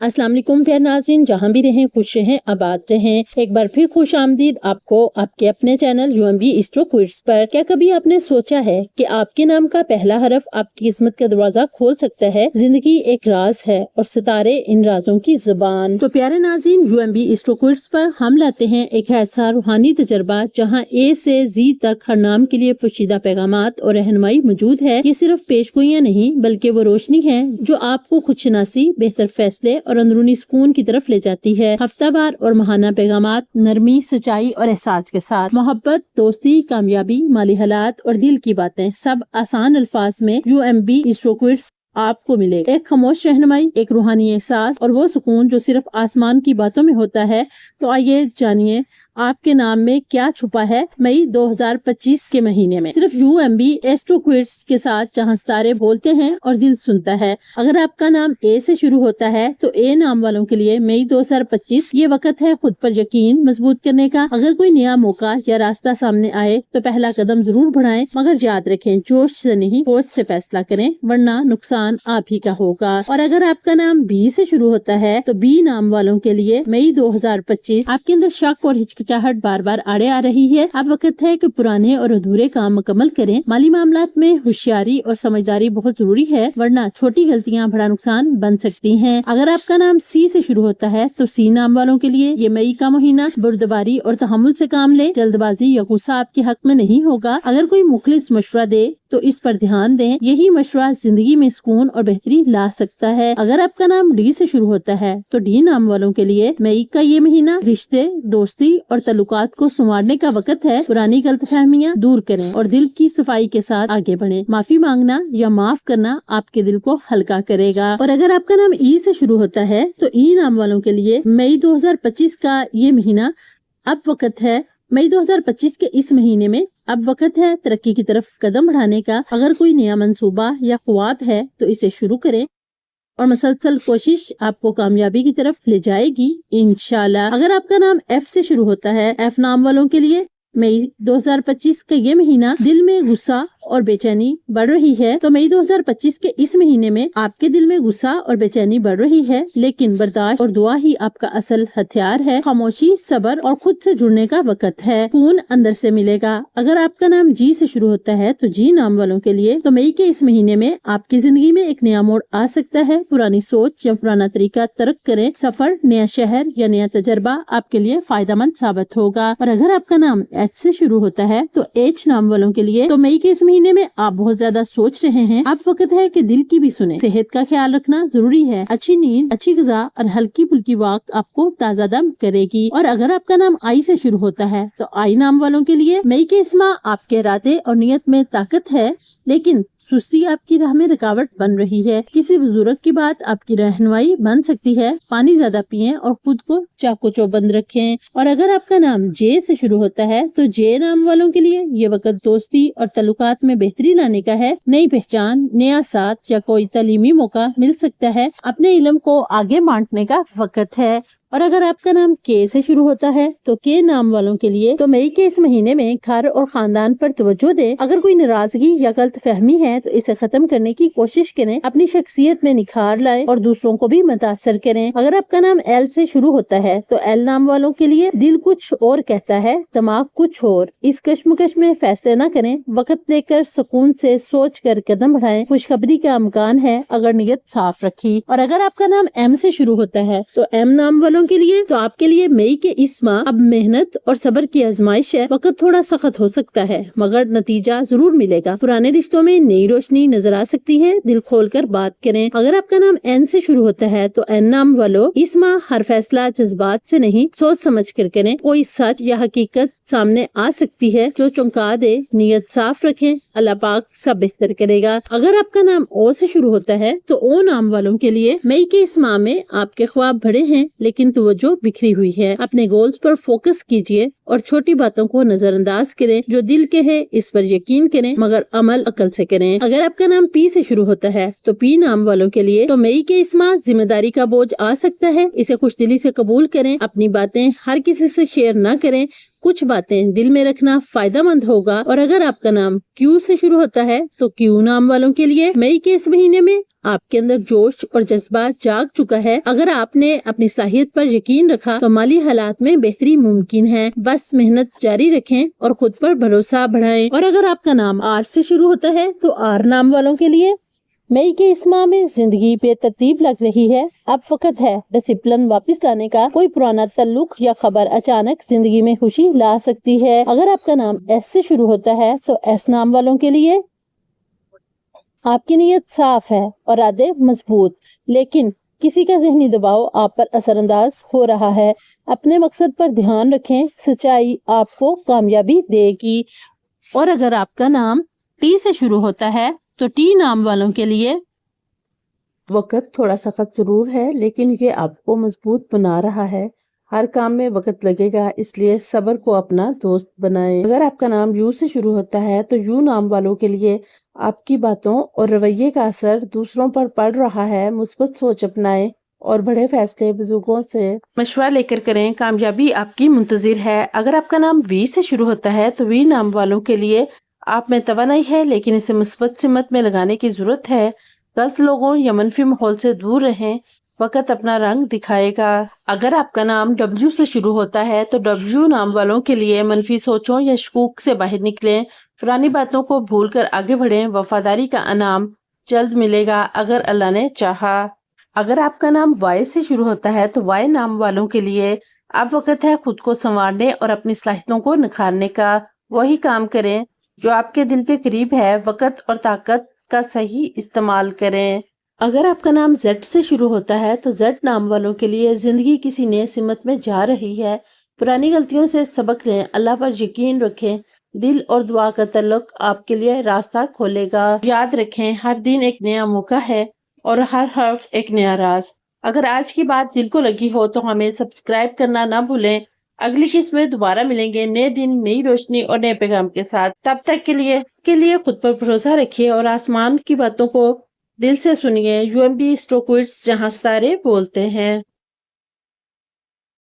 अस्सलाम वालेकुम प्यारे नाज़रीन, जहाँ भी रहें खुश रहें आबाद रहें। एक बार फिर खुश आमदीद आपको आपके अपने चैनल UMB एस्ट्रो क्विज़ पर। क्या कभी आपने सोचा है कि आपके नाम का पहला हरफ आपकी किस्मत का दरवाजा खोल सकता है? जिंदगी एक राज है और सितारे इन राजों की जुबान। तो प्यारे नाज़रीन, UMB एस्ट्रो क्विज़ पर हम लाते हैं एक ऐसा रूहानी तजर्बा जहाँ A से Z तक हर नाम के लिए पोशीदा पैगामात और रहनुमाई मौजूद है। ये सिर्फ पेशगोइयाँ नहीं बल्कि वो रोशनी है जो आपको खुदशनासी, बेहतर फैसले और अंदरूनी सुकून की तरफ ले जाती है। हफ्तावार और माहाना पैगामात नरमी, सच्चाई और एहसास के साथ। मोहब्बत, दोस्ती, कामयाबी, माली हालात और दिल की बातें सब आसान अल्फाज में UMB एस्ट्रो क्विज़ आपको मिलेगा। एक खामोश रहनुमाई, एक रूहानी एहसास और वो सुकून जो सिर्फ आसमान की बातों में होता है। तो आइए जानिए आपके नाम में क्या छुपा है मई 2025 के महीने में, सिर्फ UMB एस्ट्रो क्विज़ के साथ, जहां सितारे बोलते हैं और दिल सुनता है। अगर आपका नाम A से शुरू होता है तो A नाम वालों के लिए मई 2025 ये वक्त है खुद पर यकीन मजबूत करने का। अगर कोई नया मौका या रास्ता सामने आए तो पहला कदम जरूर बढ़ाएं, मगर याद रखें जोश से नहीं होश से फैसला करें, वरना नुकसान आप ही का होगा। और अगर आपका नाम B से शुरू होता है तो B नाम वालों के लिए मई 2025 आपके अंदर शक और हिचकिचाहट बार बार आड़े आ रही है। अब वक्त है कि पुराने और अधूरे काम मुकम्मल करें। माली मामलात में होशियारी और समझदारी बहुत जरूरी है, वरना छोटी गलतियां बड़ा नुकसान बन सकती हैं। अगर आपका नाम C से शुरू होता है तो C नाम वालों के लिए ये मई का महीना बुर्दबारी और तहम्मुल से काम ले। जल्दबाजी या गुस्सा आपके हक में नहीं होगा। अगर कोई मुखलिस मशवरा दे तो इस पर ध्यान दें, यही मशवरा जिंदगी में सुकून और बेहतरी ला सकता है। अगर आपका नाम D से शुरू होता है तो D नाम वालों के लिए मई का ये महीना रिश्ते, दोस्ती और तल्लुकात को संवारने का वक्त है। पुरानी गलतफहमियां दूर करें और दिल की सफाई के साथ आगे बढ़ें। माफी मांगना या माफ करना आपके दिल को हल्का करेगा। और अगर आपका नाम E से शुरू होता है तो E नाम वालों के लिए मई 2025 का ये महीना अब वक्त है। मई 2025 के इस महीने में अब वक्त है तरक्की की तरफ कदम बढ़ाने का। अगर कोई नया मंसूबा या ख्वाब है तो इसे शुरू करें और मुसलसल कोशिश आपको कामयाबी की तरफ ले जाएगी इंशाल्लाह। अगर आपका नाम F से शुरू होता है, F नाम वालों के लिए मई 2025 का ये महीना दिल में गुस्सा और बेचैनी बढ़ रही है। तो मई 2025 के इस महीने में आपके दिल में गुस्सा और बेचैनी बढ़ रही है, लेकिन बर्दाश्त और दुआ ही आपका असल हथियार है। खामोशी, सब्र और खुद से जुड़ने का वक्त है। सुकून अंदर से मिलेगा। अगर आपका नाम G से शुरू होता है तो G नाम वालों के लिए तो मई के इस महीने में आपकी जिंदगी में एक नया मोड़ आ सकता है। पुरानी सोच या पुराना तरीका तर्क करें। सफर, नया शहर या नया तजर्बा आपके लिए फायदेमंद साबित होगा। और अगर आपका नाम H से शुरू होता है तो H नाम वालों के लिए तो मई के इस महीने में आप बहुत ज्यादा सोच रहे हैं। अब वक्त है कि दिल की भी सुने। सेहत का ख्याल रखना जरूरी है। अच्छी नींद, अच्छी ग़िज़ा और हल्की फुल्की वक्त आपको ताज़ा दम करेगी। और अगर आपका नाम I से शुरू होता है तो I नाम वालों के लिए मई के इस माह आपके इरादे और नियत में ताकत है, लेकिन सुस्ती आपकी राह में रुकावट बन रही है। किसी बुजुर्ग की बात आपकी रहनुमाई बन सकती है। पानी ज्यादा पिएं और खुद को चाको चौबंद रखें। और अगर आपका नाम J से शुरू होता है तो J नाम वालों के लिए ये वक्त दोस्ती और ताल्लुकात में बेहतरी लाने का है। नई पहचान, नया साथ या कोई तालीमी मौका मिल सकता है। अपने इल्म को आगे बांटने का वक्त है। और अगर आपका नाम K से शुरू होता है तो K नाम वालों के लिए तो मई के इस महीने में घर और खानदान पर तवज्जो दें। अगर कोई नाराजगी या गलत फहमी है तो इसे खत्म करने की कोशिश करें। अपनी शख्सियत में निखार लाएं और दूसरों को भी मुतासर करें। अगर आपका नाम L से शुरू होता है तो L नाम वालों के लिए दिल कुछ और कहता है, दिमाग कुछ और। इस कश्मकश में फैसले न करें। वक्त लेकर सुकून से सोच कर कदम बढ़ाएं। खुशखबरी का इम्कान है अगर नीयत साफ रखी। और अगर आपका नाम M से शुरू होता है तो M नाम वालों के लिए तो आपके लिए मई के इस माह अब मेहनत और सब्र की आजमाइश है। वक्त थोड़ा सख्त हो सकता है मगर नतीजा जरूर मिलेगा। पुराने रिश्तों में नई रोशनी नजर आ सकती है। दिल खोलकर बात करें। अगर आपका नाम N से शुरू होता है तो N नाम वालों इस माह हर फैसला जज्बात से नहीं सोच समझ कर करें। कोई सच या हकीकत सामने आ सकती है जो चौंका दे। नियत साफ रखें, अल्लाह पाक सब बेहतर करेगा। अगर आपका नाम O से शुरू होता है तो O नाम वालों के लिए मई के इस माह में आपके ख्वाब बड़े हैं लेकिन जो बिखरी हुई है। अपने गोल्स पर फोकस कीजिए और छोटी बातों को नजरअंदाज करें। जो दिल के है इस पर यकीन करें मगर अमल अकल से करें। अगर आपका नाम P से शुरू होता है तो P नाम वालों के लिए तो मई के इस माह जिम्मेदारी का बोझ आ सकता है। इसे खुशदिली से कबूल करें। अपनी बातें हर किसी से शेयर न करें। कुछ बातें दिल में रखना फायदेमंद होगा। और अगर आपका नाम Q से शुरू होता है तो Q नाम वालों के लिए मई के इस महीने में آپ کے اندر جوش اور جذبات جاگ چکا ہے۔ اگر آپ نے اپنی صلاحیت پر یقین رکھا تو مالی حالات میں بہتری ممکن ہے۔ بس محنت جاری رکھیں اور خود پر بھروسہ بڑھائیں۔ اور اگر آپ کا نام آر سے شروع ہوتا ہے تو آر نام والوں کے لیے مئی کے اس ماہ میں زندگی بے ترتیب لگ رہی ہے۔ اب وقت ہے ڈسپلن واپس لانے کا۔ کوئی پرانا تعلق یا خبر اچانک زندگی میں خوشی لا سکتی ہے۔ اگر آپ کا نام ایس سے شروع ہوتا ہے تو ایس نام والوں کے لیے آپ کی نیت صاف ہے اور ارادے مضبوط، لیکن کسی کا ذہنی دباؤ آپ پر اثر انداز ہو رہا ہے۔ اپنے مقصد پر دھیان رکھیں، سچائی آپ کو کامیابی دے گی۔ اور اگر آپ کا نام ٹی سے شروع ہوتا ہے تو ٹی نام والوں کے لیے وقت تھوڑا سخت ضرور ہے، لیکن یہ آپ کو مضبوط بنا رہا ہے۔ ہر کام میں وقت لگے گا، اس لیے صبر کو اپنا دوست بنائیں۔ اگر آپ کا نام یو سے شروع ہوتا ہے تو یو نام والوں کے لیے آپ کی باتوں اور رویے کا اثر دوسروں پر پڑ رہا ہے۔ مثبت سوچ اپنائیں اور بڑے فیصلے بزرگوں سے مشورہ لے کر کریں، کامیابی آپ کی منتظر ہے۔ اگر آپ کا نام وی سے شروع ہوتا ہے تو وی نام والوں کے لیے آپ میں توانائی ہے، لیکن اسے مثبت سمت میں لگانے کی ضرورت ہے۔ غلط لوگوں یا منفی ماحول سے دور رہیں، وقت اپنا رنگ دکھائے گا۔ اگر آپ کا نام ڈبلیو سے شروع ہوتا ہے تو ڈبلیو نام والوں کے لیے منفی سوچوں یا شکوک سے باہر نکلیں، پرانی باتوں کو بھول کر آگے بڑھیں، وفاداری کا انعام جلد ملے گا اگر اللہ نے چاہا۔ اگر آپ کا نام وائی سے شروع ہوتا ہے تو وائی نام والوں کے لیے اب وقت ہے خود کو سنوارنے اور اپنی صلاحیتوں کو نکھارنے کا۔ وہی کام کریں جو آپ کے دل کے قریب ہے، وقت اور طاقت کا صحیح استعمال کریں۔ اگر آپ کا نام زیڈ سے شروع ہوتا ہے تو زیڈ نام والوں کے لیے زندگی کسی نئے سمت میں جا رہی ہے۔ پرانی غلطیوں سے سبق لیں، اللہ پر یقین رکھیں، دل اور دعا کا تعلق آپ کے لیے راستہ کھولے گا۔ یاد رکھیں، ہر دن ایک نیا موقع ہے اور ہر حرف ایک نیا راز۔ اگر آج کی بات دل کو لگی ہو تو ہمیں سبسکرائب کرنا نہ بھولیں۔ اگلی قسط میں دوبارہ ملیں گے، نئے دن، نئی روشنی اور نئے پیغام کے ساتھ۔ تب تک کے لیے خود پر بھروسہ رکھیے اور آسمان کی باتوں کو دل سے سنیے۔ UMB اسٹروکوئٹس، جہاں ستارے بولتے ہیں۔